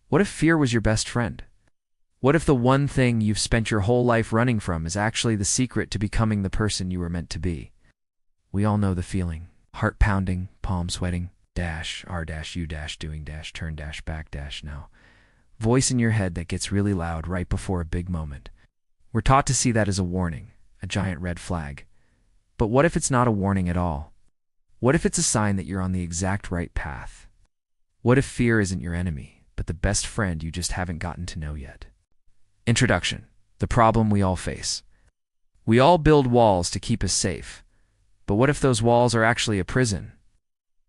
What if fear was your best friend? What if the one thing you've spent your whole life running from is actually the secret to becoming the person you were meant to be? We all know the feeling. Heart pounding, palm sweating, doing, turn, back, now. Voice in your head that gets really loud right before a big moment. We're taught to see that as a warning, a giant red flag. But what if it's not a warning at all? What if it's a sign that you're on the exact right path? What if fear isn't your enemy, but the best friend you just haven't gotten to know yet? Introduction: the problem we all face. We all build walls to keep us safe. But what if those walls are actually a prison?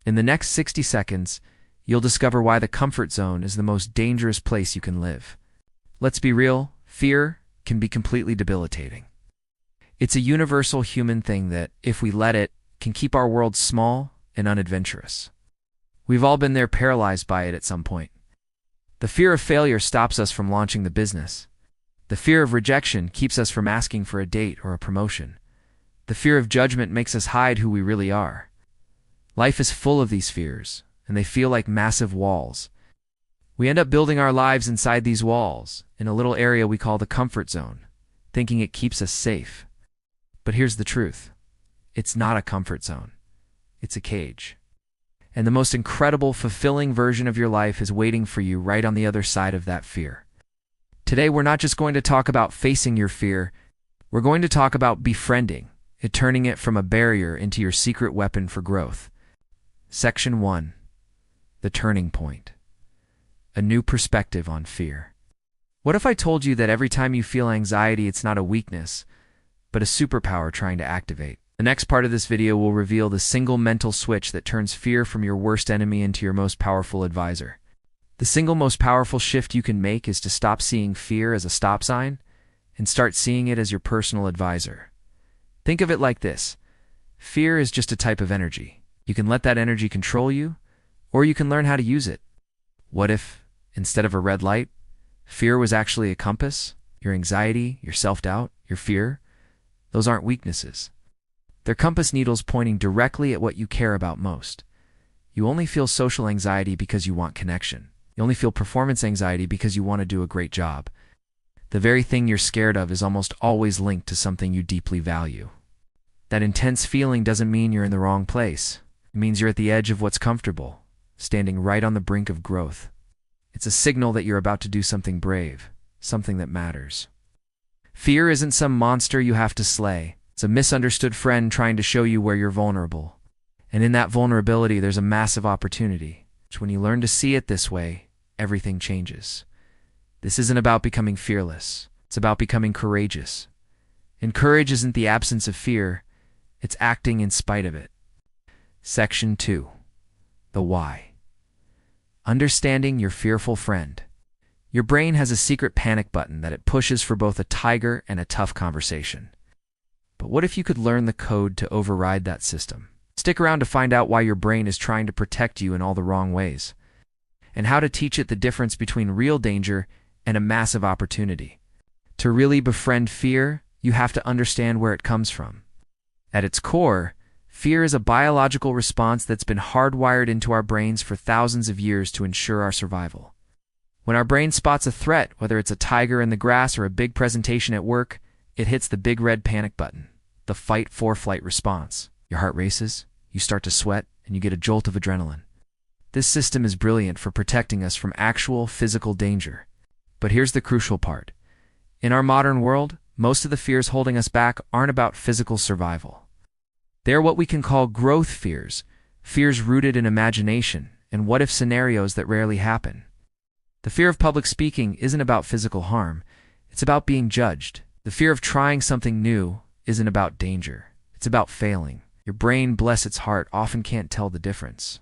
In the next 60 seconds, you'll discover why the comfort zone is the most dangerous place you can live. Let's be real, fear can be completely debilitating. It's a universal human thing that, if we let it, can keep our world small and unadventurous. We've all been there, paralyzed by it at some point. The fear of failure stops us from launching the business. The fear of rejection keeps us from asking for a date or a promotion. The fear of judgment makes us hide who we really are. Life is full of these fears, and they feel like massive walls. We end up building our lives inside these walls, in a little area we call the comfort zone, thinking it keeps us safe. But here's the truth. It's not a comfort zone. It's a cage. And the most incredible, fulfilling version of your life is waiting for you right on the other side of that fear. Today, we're not just going to talk about facing your fear. We're going to talk about befriending it, turning it from a barrier into your secret weapon for growth. Section 1. The turning point. A new perspective on fear. What if I told you that every time you feel anxiety, it's not a weakness, but a superpower trying to activate? The next part of this video will reveal the single mental switch that turns fear from your worst enemy into your most powerful advisor. The single most powerful shift you can make is to stop seeing fear as a stop sign and start seeing it as your personal advisor. Think of it like this. Fear is just a type of energy. You can let that energy control you, or you can learn how to use it. What if, instead of a red light, fear was actually a compass? Your anxiety, your self-doubt, your fear, those aren't weaknesses. They're compass needles pointing directly at what you care about most. You only feel social anxiety because you want connection. You only feel performance anxiety because you want to do a great job. The very thing you're scared of is almost always linked to something you deeply value. That intense feeling doesn't mean you're in the wrong place. It means you're at the edge of what's comfortable, standing right on the brink of growth. It's a signal that you're about to do something brave, something that matters. Fear isn't some monster you have to slay. It's a misunderstood friend trying to show you where you're vulnerable. And in that vulnerability, there's a massive opportunity. When you learn to see it this way, everything changes. This isn't about becoming fearless. It's about becoming courageous. And courage isn't the absence of fear. It's acting in spite of it. Section 2. The why. Understanding your fearful friend. Your brain has a secret panic button that it pushes for both a tiger and a tough conversation. But what if you could learn the code to override that system? Stick around to find out why your brain is trying to protect you in all the wrong ways, and how to teach it the difference between real danger and a massive opportunity. To really befriend fear, you have to understand where it comes from. At its core, fear is a biological response that's been hardwired into our brains for thousands of years to ensure our survival. When our brain spots a threat, whether it's a tiger in the grass or a big presentation at work, it hits the big red panic button, the fight-for-flight response. Your heart races, you start to sweat, and you get a jolt of adrenaline. This system is brilliant for protecting us from actual physical danger. But here's the crucial part. In our modern world, most of the fears holding us back aren't about physical survival. They're what we can call growth fears, fears rooted in imagination and what-if scenarios that rarely happen. The fear of public speaking isn't about physical harm. It's about being judged. The fear of trying something new isn't about danger. It's about failing. Your brain, bless its heart, often can't tell the difference.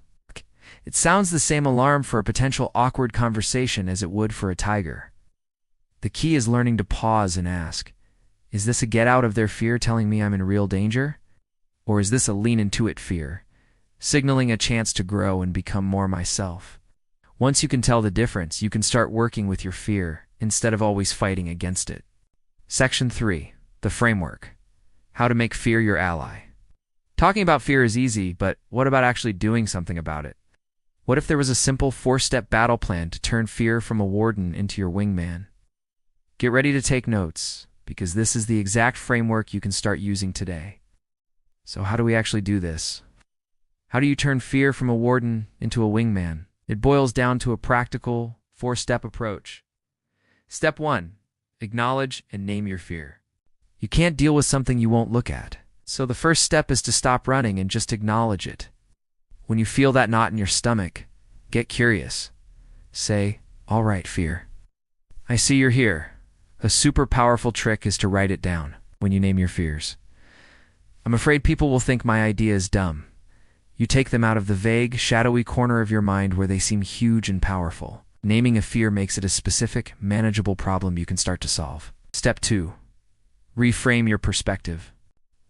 It sounds the same alarm for a potential awkward conversation as it would for a tiger. The key is learning to pause and ask, is this a get out of their fear telling me I'm in real danger? Or is this a lean into it fear, signaling a chance to grow and become more myself? Once you can tell the difference, you can start working with your fear instead of always fighting against it. Section 3. The framework. How to make fear your ally. Talking about fear is easy, but what about actually doing something about it? What if there was a simple 4-step battle plan to turn fear from a warden into your wingman? Get ready to take notes, because this is the exact framework you can start using today. So how do we actually do this? How do you turn fear from a warden into a wingman? It boils down to a practical 4-step approach. Step 1. Acknowledge and name your fear. You can't deal with something you won't look at. So the first step is to stop running and just acknowledge it. When you feel that knot in your stomach, get curious. Say, "All right, fear. I see you're here." A super powerful trick is to write it down when you name your fears. I'm afraid people will think my idea is dumb. You take them out of the vague, shadowy corner of your mind where they seem huge and powerful. Naming a fear makes it a specific, manageable problem you can start to solve. Step 2. Reframe your perspective.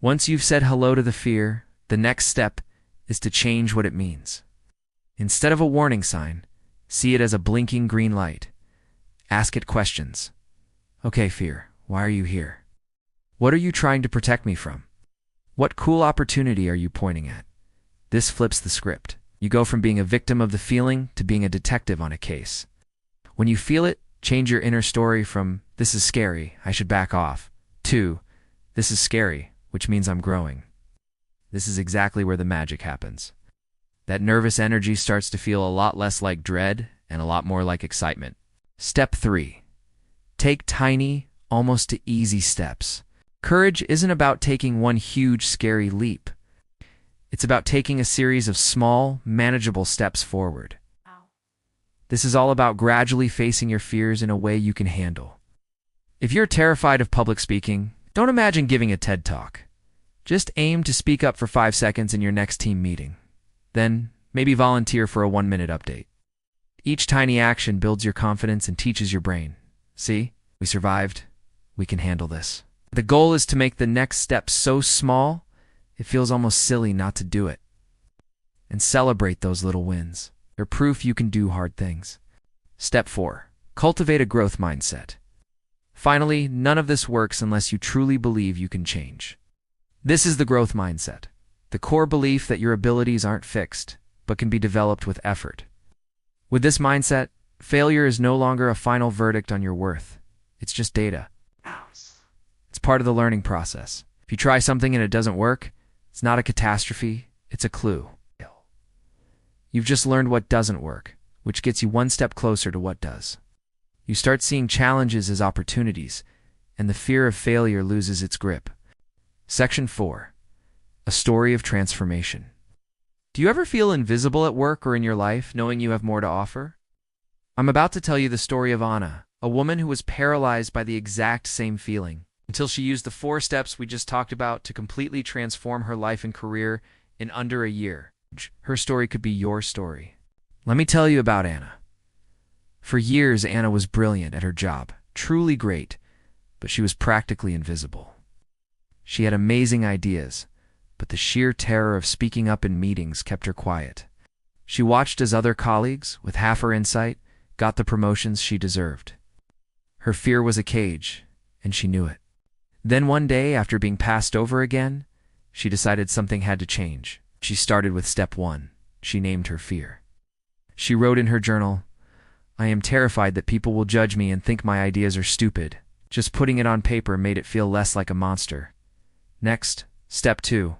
Once you've said hello to the fear, the next step is to change what it means. Instead of a warning sign, see it as a blinking green light. Ask it questions. Okay, fear, why are you here? What are you trying to protect me from? What cool opportunity are you pointing at? This flips the script. You go from being a victim of the feeling to being a detective on a case. When you feel it, change your inner story from, "This is scary, I should back off," to, "This is scary, which means I'm growing." This is exactly where the magic happens. That nervous energy starts to feel a lot less like dread and a lot more like excitement. Step 3. Take tiny, almost to easy steps. Courage isn't about taking one huge, scary leap. It's about taking a series of small, manageable steps forward. This is all about gradually facing your fears in a way you can handle. If you're terrified of public speaking, don't imagine giving a TED Talk. Just aim to speak up for 5 seconds in your next team meeting. Then, maybe volunteer for a 1-minute update. Each tiny action builds your confidence and teaches your brain, "See, we survived. We can handle this." The goal is to make the next step so small, it feels almost silly not to do it. And celebrate those little wins. They're proof you can do hard things. Step 4. Cultivate a growth mindset. Finally, none of this works unless you truly believe you can change. This is the growth mindset, the core belief that your abilities aren't fixed, but can be developed with effort. With this mindset, failure is no longer a final verdict on your worth. It's just data. It's part of the learning process. If you try something and it doesn't work, it's not a catastrophe, it's a clue. You've just learned what doesn't work, which gets you one step closer to what does. You start seeing challenges as opportunities, and the fear of failure loses its grip. Section 4. A story of transformation. Do you ever feel invisible at work or in your life, knowing you have more to offer? I'm about to tell you the story of Anna, a woman who was paralyzed by the exact same feeling, until she used the 4 steps we just talked about to completely transform her life and career in under a year. Her story could be your story. Let me tell you about Anna. For years, Anna was brilliant at her job, truly great, but she was practically invisible. She had amazing ideas, but the sheer terror of speaking up in meetings kept her quiet. She watched as other colleagues, with half her insight, got the promotions she deserved. Her fear was a cage, and she knew it. Then one day, after being passed over again, she decided something had to change. She started with step 1. She named her fear. She wrote in her journal, "I am terrified that people will judge me and think my ideas are stupid." Just putting it on paper made it feel less like a monster. Next, step 2.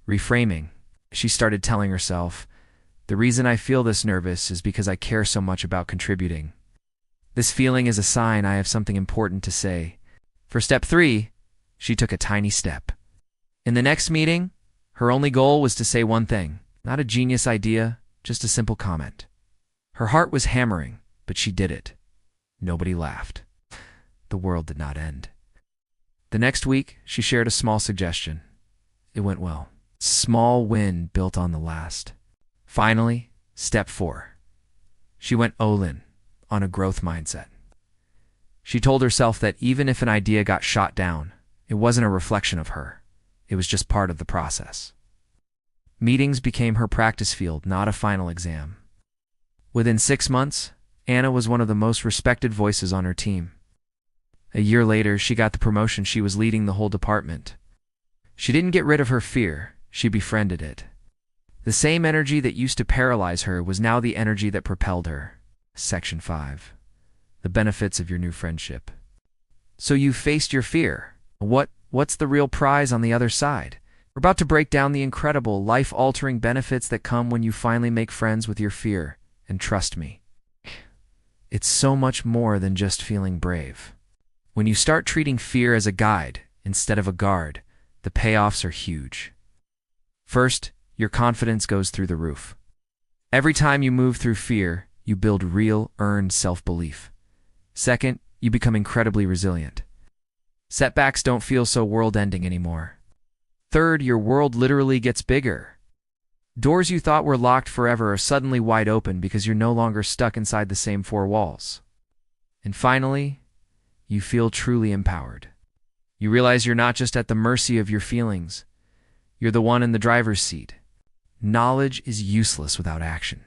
Reframing. She started telling herself, "The reason I feel this nervous is because I care so much about contributing. This feeling is a sign I have something important to say." For step 3, she took a tiny step. In the next meeting, her only goal was to say one thing, not a genius idea, just a simple comment. Her heart was hammering, but she did it. Nobody laughed. The world did not end. The next week, she shared a small suggestion. It went well. Small win built on the last. Finally, step 4. She went all in on a growth mindset. She told herself that even if an idea got shot down, it wasn't a reflection of her. It was just part of the process. Meetings became her practice field, not a final exam. Within 6 months, Anna was one of the most respected voices on her team. A year later, she got the promotion. She was leading the whole department. She didn't get rid of her fear, she befriended it. The same energy that used to paralyze her was now the energy that propelled her. Section 5. The benefits of your new friendship. So you faced your fear. What's the real prize on the other side? We're about to break down the incredible, life-altering benefits that come when you finally make friends with your fear. And trust me, it's so much more than just feeling brave. When you start treating fear as a guide instead of a guard, the payoffs are huge. First, your confidence goes through the roof. Every time you move through fear, you build real, earned self-belief. Second, you become incredibly resilient. Setbacks don't feel so world-ending anymore. Third, your world literally gets bigger. Doors you thought were locked forever are suddenly wide open because you're no longer stuck inside the same four walls. And finally, you feel truly empowered. You realize you're not just at the mercy of your feelings. You're the one in the driver's seat. Knowledge is useless without action.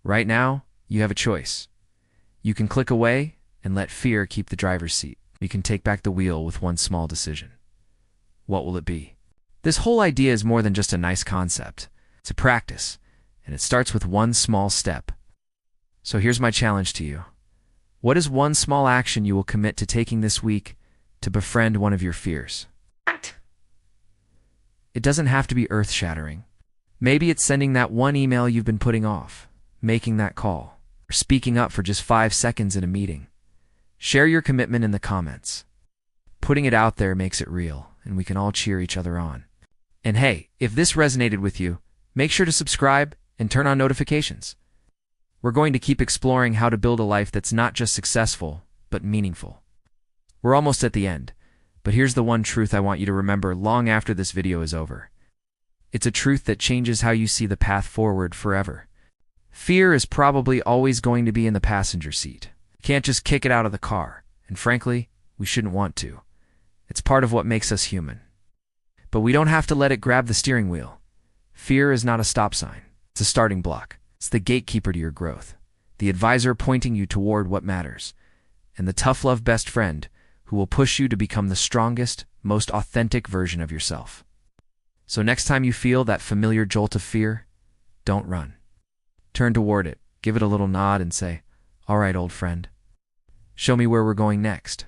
Right now, you have a choice. You can click away and let fear keep the driver's seat. You can take back the wheel with one small decision. What will it be? This whole idea is more than just a nice concept. It's a practice, and it starts with one small step. So here's my challenge to you. What is one small action you will commit to taking this week to befriend one of your fears? It doesn't have to be earth-shattering. Maybe it's sending that one email you've been putting off, making that call, or speaking up for just 5 seconds in a meeting. Share your commitment in the comments. Putting it out there makes it real, and we can all cheer each other on. And hey, if this resonated with you, make sure to subscribe and turn on notifications. We're going to keep exploring how to build a life that's not just successful, but meaningful. We're almost at the end, but here's the one truth I want you to remember long after this video is over. It's a truth that changes how you see the path forward forever. Fear is probably always going to be in the passenger seat. You can't just kick it out of the car, and frankly, we shouldn't want to. It's part of what makes us human. But we don't have to let it grab the steering wheel. Fear is not a stop sign. It's a starting block. It's the gatekeeper to your growth, the advisor pointing you toward what matters, and the tough love best friend who will push you to become the strongest, most authentic version of yourself. So next time you feel that familiar jolt of fear, don't run. Turn toward it, give it a little nod, and say, "All right, old friend. Show me where we're going next."